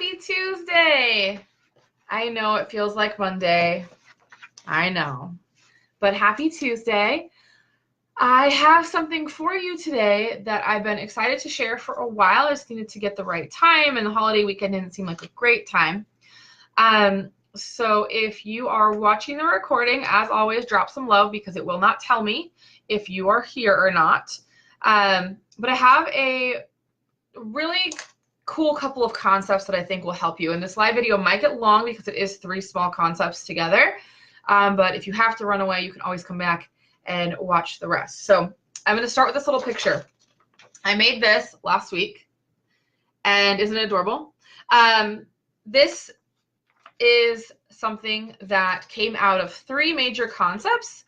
Happy Tuesday! I know it feels like Monday. I know. But happy Tuesday. I have something for you today that I've been excited to share for a while. I just needed to get the right time, and the holiday weekend didn't seem like a great time. So if you are watching the recording, as always, drop some love because it will not tell me if you are here or not. But I have a really cool couple of concepts that I think will help you. And this live video might get long because it is 3 small concepts together. But if you have to run away, you can always come back and watch the rest. So I'm going to start with this little picture. I made this last week, and isn't it adorable? This is something that came out of 3 major concepts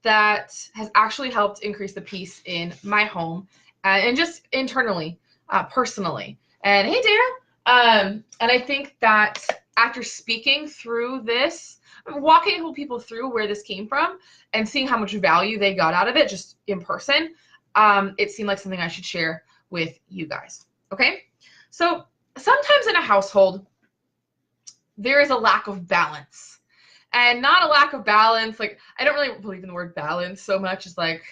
that has actually helped increase the peace in my home and just internally, personally. And hey, Dana. And I think that after speaking through this, walking people through where this came from and seeing how much value they got out of it just in person, it seemed like something I should share with you guys. Okay? So sometimes in a household, there is a lack of balance. And not a lack of balance, like, I don't really believe in the word balance so much as like,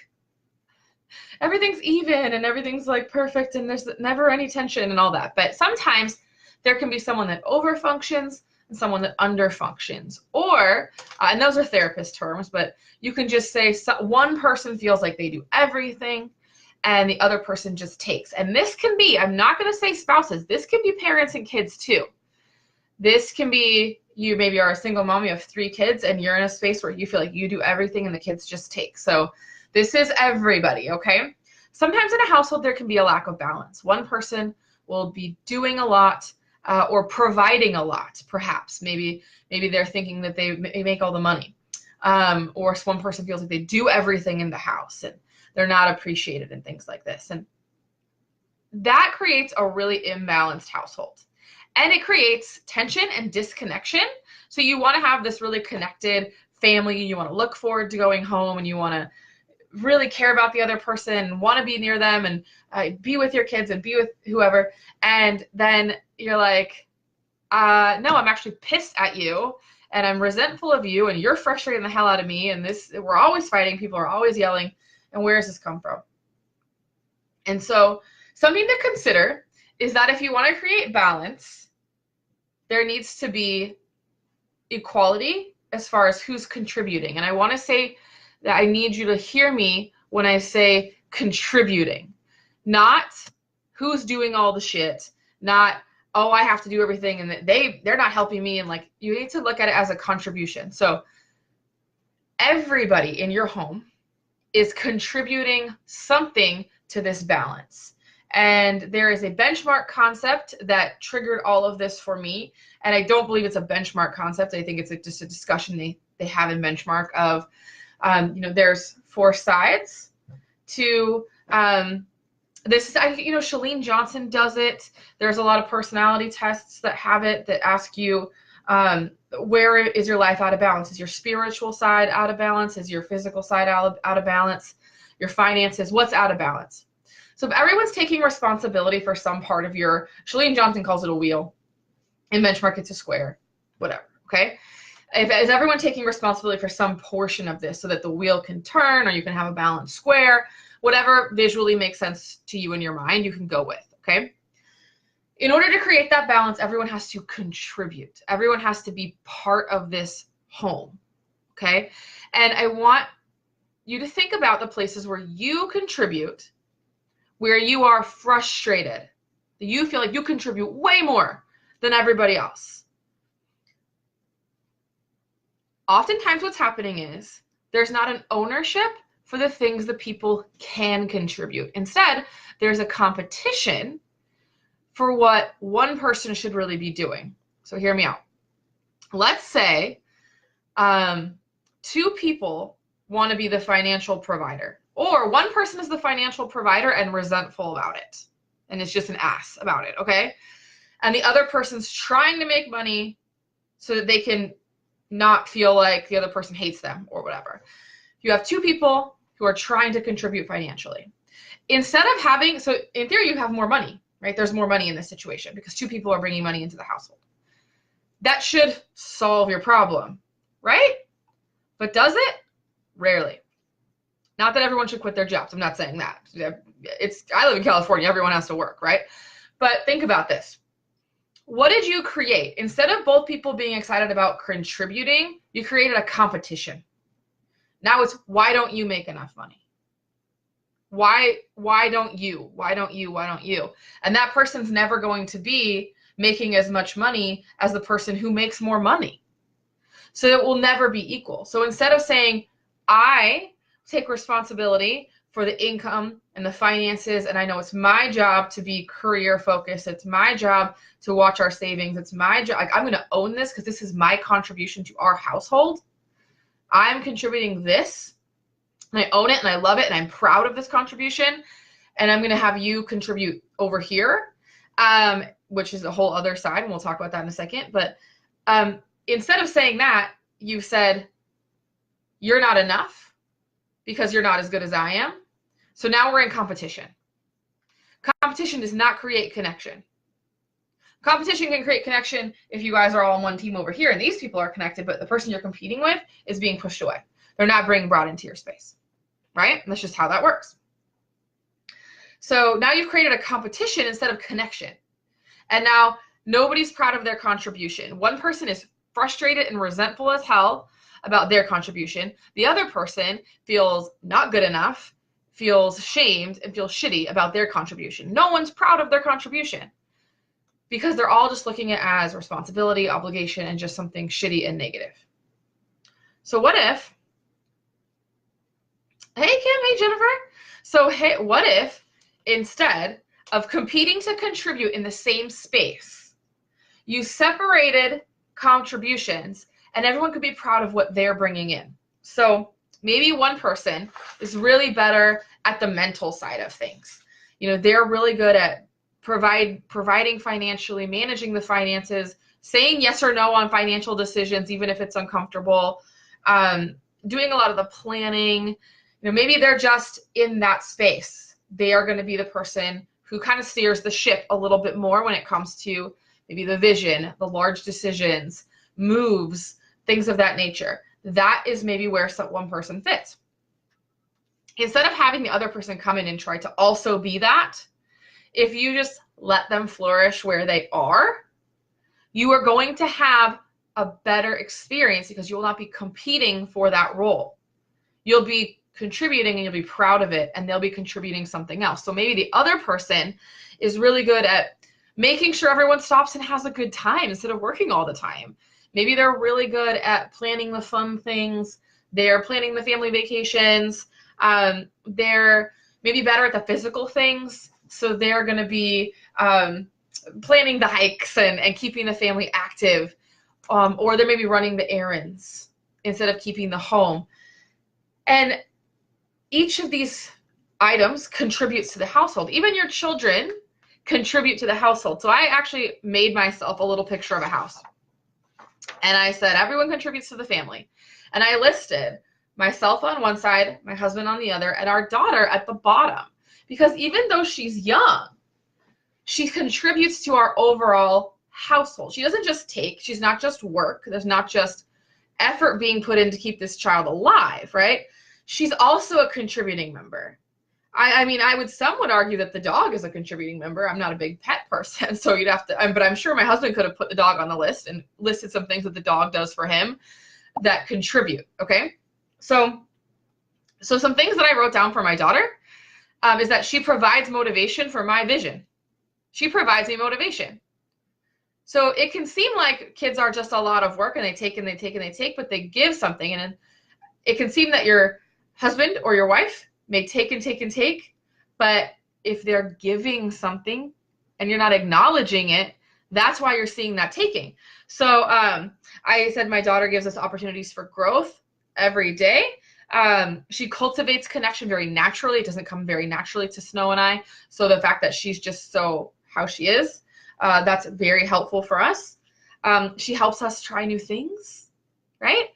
everything's even and everything's like perfect and there's never any tension and all that. But sometimes there can be someone that overfunctions and someone that underfunctions. Or, and those are therapist terms, but you can just say one person feels like they do everything and the other person just takes. And this can be, I'm not going to say spouses, this can be parents and kids too. This can be, you maybe are a single mom, you have 3 kids, and you're in a space where you feel like you do everything and the kids just take. So this is everybody, okay? Sometimes in a household, there can be a lack of balance. One person will be doing a lot or providing a lot, perhaps. Maybe they're thinking that they make all the money. Or one person feels like they do everything in the house and they're not appreciated and things like this. And that creates a really imbalanced household. And it creates tension and disconnection. So you want to have this really connected family. You want to look forward to going home and you want to really care about the other person and want to be near them and be with your kids and be with whoever. And then you're like, no, I'm actually pissed at you and I'm resentful of you and you're frustrating the hell out of me. And we're always fighting. People are always yelling. And where does this come from? And so something to consider is that if you want to create balance, there needs to be equality as far as who's contributing. And I want to say that I need you to hear me when I say contributing, not who's doing all the shit, not, oh, I have to do everything and they're not helping me. And like, you need to look at it as a contribution. So everybody in your home is contributing something to this balance. And there is a benchmark concept that triggered all of this for me. And I don't believe it's a benchmark concept. I think it's just a discussion they have in benchmark of, there's 4 sides to this. Chalene Johnson does it. There's a lot of personality tests that have it that ask you, where is your life out of balance? Is your spiritual side out of balance? Is your physical side out of balance? Your finances, what's out of balance? So if everyone's taking responsibility for some part of Chalene Johnson calls it a wheel, in benchmark it's a square, whatever, okay? Is everyone taking responsibility for some portion of this so that the wheel can turn or you can have a balanced square, whatever visually makes sense to you in your mind, you can go with, okay? In order to create that balance, everyone has to contribute. Everyone has to be part of this home, okay? And I want you to think about the places where you contribute, where you are frustrated, that you feel like you contribute way more than everybody else. Oftentimes what's happening is there's not an ownership for the things that people can contribute. Instead, there's a competition for what one person should really be doing. So hear me out. Let's say 2 people want to be the financial provider. Or one person is the financial provider and resentful about it. And it's just an ass about it, okay? And the other person's trying to make money so that they can not feel like the other person hates them or whatever. You have 2 people who are trying to contribute financially. Instead of having, so in theory you have more money. right? There's more money in this situation because two people are bringing money into the household. That should solve your problem, right? But does it? Rarely. Not that everyone should quit their jobs. I'm not saying that. I live in California. Everyone has to work, right? But think about this. What did you create? Instead of both people being excited about contributing, you created a competition. Now it's, why don't you make enough money? Why don't you? Why don't you? Why don't you? And that person's never going to be making as much money as the person who makes more money. So it will never be equal. So instead of saying, I take responsibility for the income and the finances, and I know it's my job to be career focused, it's my job to watch our savings, it's my job, like, I'm going to own this because this is my contribution to our household. I'm contributing this, and I own it, and I love it, and I'm proud of this contribution, and I'm going to have you contribute over here, which is a whole other side, and we'll talk about that in a second. But instead of saying that, you've said, you're not enough because you're not as good as I am. So now we're in competition. Competition does not create connection. Competition can create connection if you guys are all on one team over here and these people are connected, but the person you're competing with is being pushed away. They're not being brought into your space, right? And that's just how that works. So now you've created a competition instead of connection. And now nobody's proud of their contribution. One person is frustrated and resentful as hell about their contribution. The other person feels not good enough, feels shamed, and feels shitty about their contribution. No one's proud of their contribution because they're all just looking at it as responsibility, obligation, and just something shitty and negative. So what if, hey Kim, hey Jennifer. So hey, what if instead of competing to contribute in the same space, you separated contributions and everyone could be proud of what they're bringing in? So maybe one person is really better at the mental side of things. You know, they're really good at providing financially, managing the finances, saying yes or no on financial decisions, even if it's uncomfortable, doing a lot of the planning. You know, maybe they're just in that space. They are going to be the person who kind of steers the ship a little bit more when it comes to maybe the vision, the large decisions, moves, things of that nature. That is maybe where one person fits. Instead of having the other person come in and try to also be that, if you just let them flourish where they are, you are going to have a better experience because you will not be competing for that role. You'll be contributing and you'll be proud of it, and they'll be contributing something else. So maybe the other person is really good at making sure everyone stops and has a good time instead of working all the time. Maybe they're really good at planning the fun things. They're planning the family vacations. They're maybe better at the physical things. So they're going to be planning the hikes and keeping the family active. Or they're maybe running the errands instead of keeping the home. And each of these items contributes to the household. Even your children contribute to the household. So I actually made myself a little picture of a house. And I said, everyone contributes to the family. And I listed myself on one side, my husband on the other, and our daughter at the bottom. Because even though she's young, she contributes to our overall household. She doesn't just take, she's not just work. There's not just effort being put in to keep this child alive, right? She's also a contributing member. I mean, some would argue that the dog is a contributing member. I'm not a big pet person, so you'd have to, but I'm sure my husband could have put the dog on the list and listed some things that the dog does for him that contribute, okay? So some things that I wrote down for my daughter is that she provides motivation for my vision. She provides me motivation. So it can seem like kids are just a lot of work and they take and they take and they take, but they give something. And it can seem that your husband or your wife may take and take and take, but if they're giving something and you're not acknowledging it, that's why you're seeing that taking. So I said my daughter gives us opportunities for growth every day. She cultivates connection very naturally. It doesn't come very naturally to Snow and I. So the fact that she's just so how she is, that's very helpful for us. She helps us try new things, right?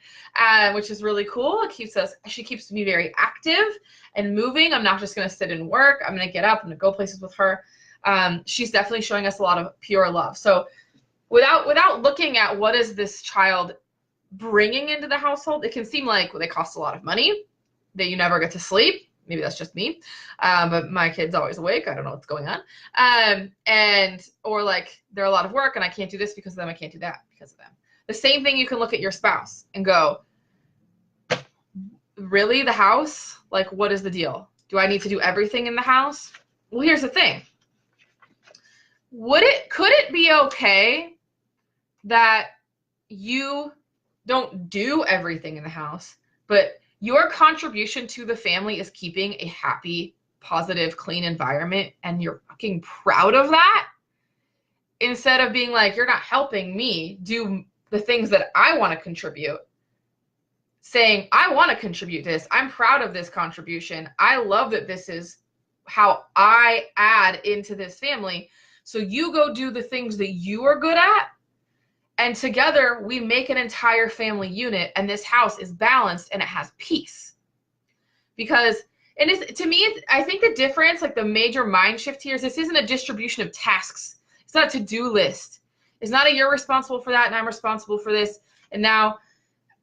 Which is really cool. She keeps me very active and moving. I'm not just going to sit and work. I'm going to get up. I'm going to go places with her. she's definitely showing us a lot of pure love. So without looking at what is this child bringing into the household, it can seem like, well, they cost a lot of money, that you never get to sleep. Maybe that's just me, but my kid's always awake. I don't know what's going on. Or like they're a lot of work and I can't do this because of them. I can't do that because of them. The same thing, you can look at your spouse and go, really, the house? Like, what is the deal? Do I need to do everything in the house? Well, here's the thing. Could it be okay that you don't do everything in the house, but your contribution to the family is keeping a happy, positive, clean environment, and you're fucking proud of that? Instead of being like, you're not helping me do the things that I want to contribute, saying, I want to contribute this. I'm proud of this contribution. I love that this is how I add into this family. So you go do the things that you are good at, and together we make an entire family unit, and this house is balanced and it has peace. Because, to me, I think the difference, like the major mind shift here, is this isn't a distribution of tasks. It's not a to-do list. It's not a you're responsible for that and I'm responsible for this and now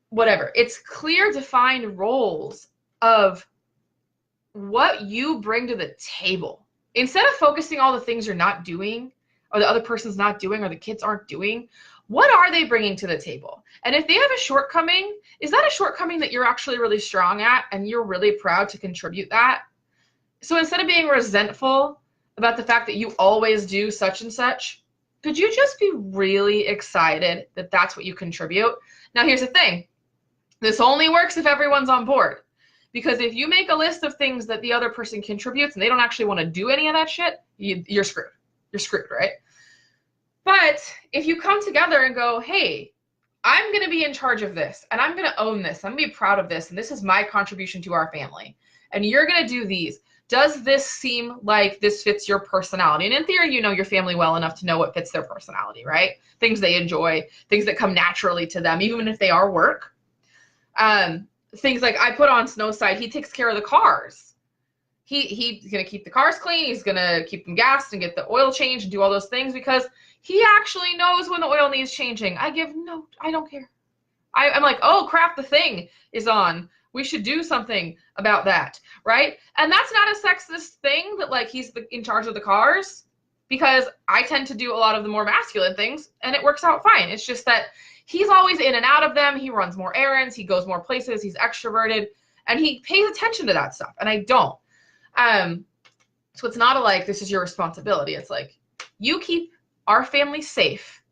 whatever. It's clear defined roles of what you bring to the table. Instead of focusing all the things you're not doing or the other person's not doing or the kids aren't doing, what are they bringing to the table? And if they have a shortcoming, is that a shortcoming that you're actually really strong at and you're really proud to contribute that? So instead of being resentful about the fact that you always do such and such, could you just be really excited that that's what you contribute? Now, here's the thing. This only works if everyone's on board. Because if you make a list of things that the other person contributes and they don't actually want to do any of that shit, you're screwed. You're screwed, right? But if you come together and go, hey, I'm going to be in charge of this and I'm going to own this. I'm going to be proud of this. And this is my contribution to our family. And you're going to do these. Does this seem like this fits your personality? And in theory, you know your family well enough to know what fits their personality, right? Things they enjoy, things that come naturally to them, even if they are work. Things like I put on Snow's side, he takes care of the cars. He's going to keep the cars clean. He's going to keep them gassed and get the oil changed and do all those things because he actually knows when the oil needs changing. I don't care. I'm like, oh crap, the thing is on. We should do something about that, right? And that's not a sexist thing that like he's in charge of the cars, because I tend to do a lot of the more masculine things and it works out fine. It's just that he's always in and out of them. He runs more errands. He goes more places. He's extroverted and he pays attention to that stuff. And I don't. So it's not like this is your responsibility. It's like you keep our family safe.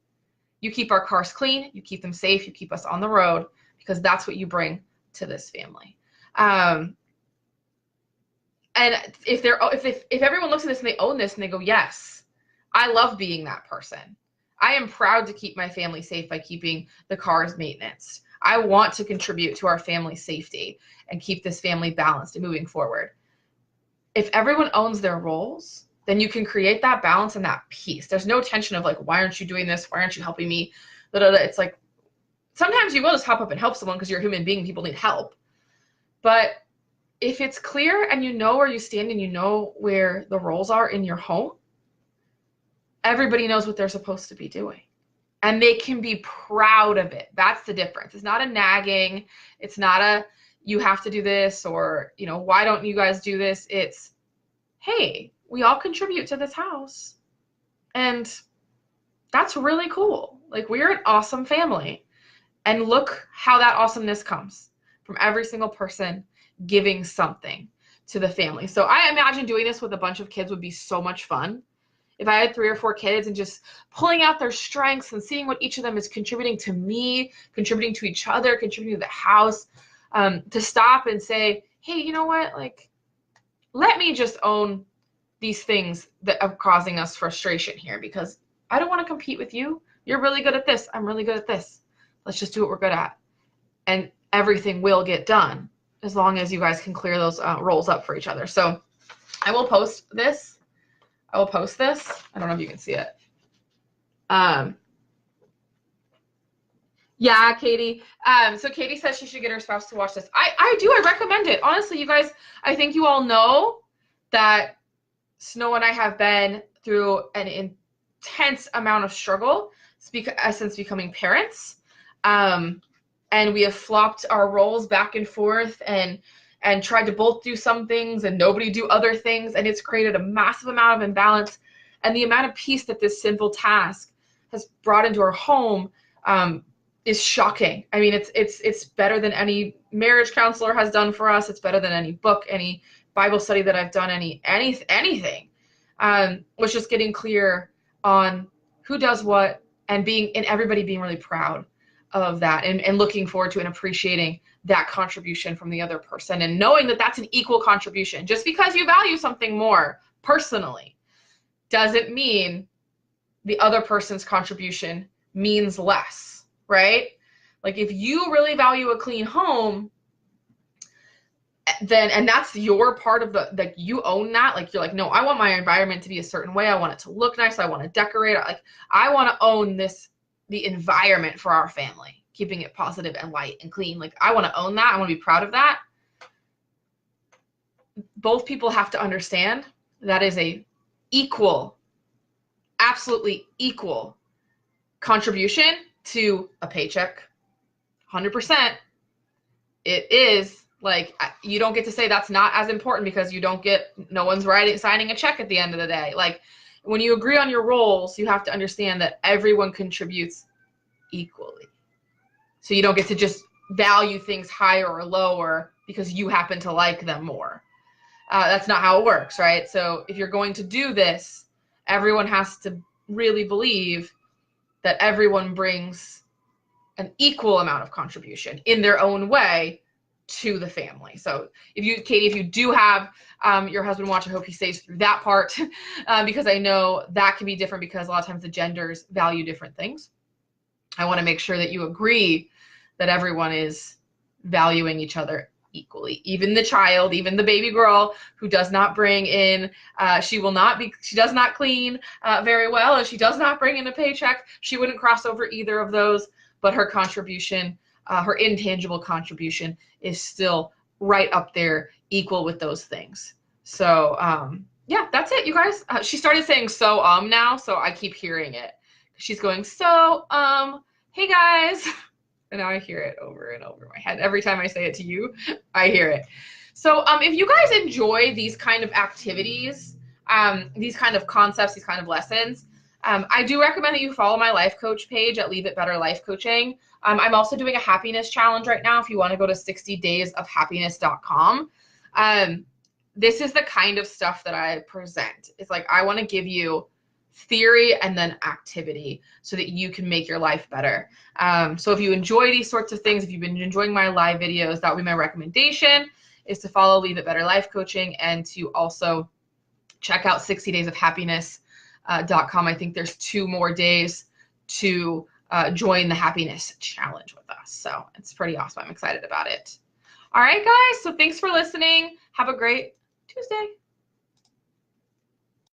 You keep our cars clean. You keep them safe. You keep us on the road because that's what you bring to this family. And if everyone looks at this and they own this and they go, yes, I love being that person. I am proud to keep my family safe by keeping the cars maintenance. I want to contribute to our family safety and keep this family balanced and moving forward. If everyone owns their roles, then you can create that balance and that peace. There's no tension of like, why aren't you doing this? Why aren't you helping me? It's like, sometimes you will just hop up and help someone because you're a human being. People need help. But if it's clear and you know where you stand and you know where the roles are in your home, everybody knows what they're supposed to be doing. And they can be proud of it. That's the difference. It's not a nagging. It's not a, you have to do this or, why don't you guys do this? It's, hey, we all contribute to this house. And that's really cool. Like, we're an awesome family. And look how that awesomeness comes from every single person giving something to the family. So I imagine doing this with a bunch of kids would be so much fun. If I had 3 or 4 kids and just pulling out their strengths and seeing what each of them is contributing to me, contributing to each other, contributing to the house, to stop and say, hey, you know what? Like, let me just own these things that are causing us frustration here because I don't want to compete with you. You're really good at this. I'm really good at this. Let's just do what we're good at. And everything will get done as long as you guys can clear those roles up for each other. So I will post this. I don't know if you can see it. Yeah, Katie. So Katie says she should get her spouse to watch this. I do. I recommend it. Honestly, you guys, I think you all know that Snow and I have been through an intense amount of struggle since becoming parents. And we have flopped our roles back and forth and tried to both do some things and nobody do other things. And it's created a massive amount of imbalance. And the amount of peace that this simple task has brought into our home is shocking. I mean, it's better than any marriage counselor has done for us. It's better than any book, any Bible study that I've done, anything. Was just getting clear on who does what and everybody being really proud of that and looking forward to and appreciating that contribution from the other person and knowing that that's an equal contribution. Just because you value something more personally doesn't mean the other person's contribution means less, right? Like if you really value a clean home, then, and that's your part of like you own that, like you're like, no, I want my environment to be a certain way. I want it to look nice. I want to decorate. Like I want to own the environment for our family, keeping it positive and light and clean. Like I want to own that. I want to be proud of that. Both people have to understand that is a absolutely equal contribution to a paycheck. 100%. It is. Like you don't get to say that's not as important because no one's signing a check at the end of the day. Like when you agree on your roles, you have to understand that everyone contributes equally. So you don't get to just value things higher or lower because you happen to like them more. That's not how it works, right? So if you're going to do this, everyone has to really believe that everyone brings an equal amount of contribution in their own way to the family. So Katie, if you do have your husband watch, I hope he stays through that part because I know that can be different because a lot of times the genders value different things. I want to make sure that you agree that everyone is valuing each other equally. Even the child, even the baby girl who does not bring in, she does not clean very well, and she does not bring in a paycheck. She wouldn't cross over either of those, but her contribution, her intangible contribution is still right up there, equal with those things. So yeah, that's it, you guys. She started saying now, so I keep hearing it. She's going, hey guys. And now I hear it over and over in my head. Every time I say it to you, I hear it. So if you guys enjoy these kind of activities, these kind of concepts, these kind of lessons, I do recommend that you follow my life coach page at Leave It Better Life Coaching. I'm also doing a happiness challenge right now if you want to go to 60daysofhappiness.com. This is the kind of stuff that I present. It's like I want to give you theory and then activity so that you can make your life better. So if you enjoy these sorts of things, if you've been enjoying my live videos, that would be my recommendation, is to follow Leave It Better Life Coaching and to also check out 60daysofhappiness.com. I think there's 2 more days to join the happiness challenge with us. So it's pretty awesome. I'm excited about it. All right, guys. So thanks for listening. Have a great Tuesday.